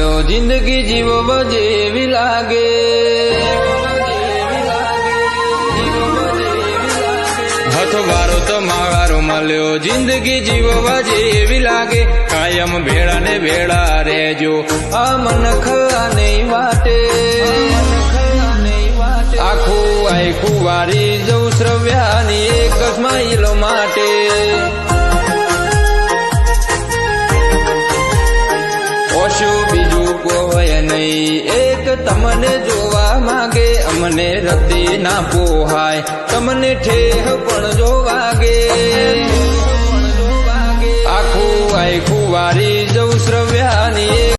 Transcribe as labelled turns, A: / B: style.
A: મળ્યો જિંદગી જીવવા જેવી લાગે. હથવારો તમારો મળ્યો જિંદગી જીવવા જેવી લાગે. કાયમ ભેળા ને ભેળા રહેજો આ મનખ નહીં વાટે. આખું વારી જવું શ્રવ્યાની એક સ્માઈલો માટે. ઓશું બીજું કોઈ નહીં એક તમને જોવા માંગે. અમને રતી ના પોહાય તમને ઠેહ પણ જો વાગે. આખું વારી જવું શ્રવ્યાની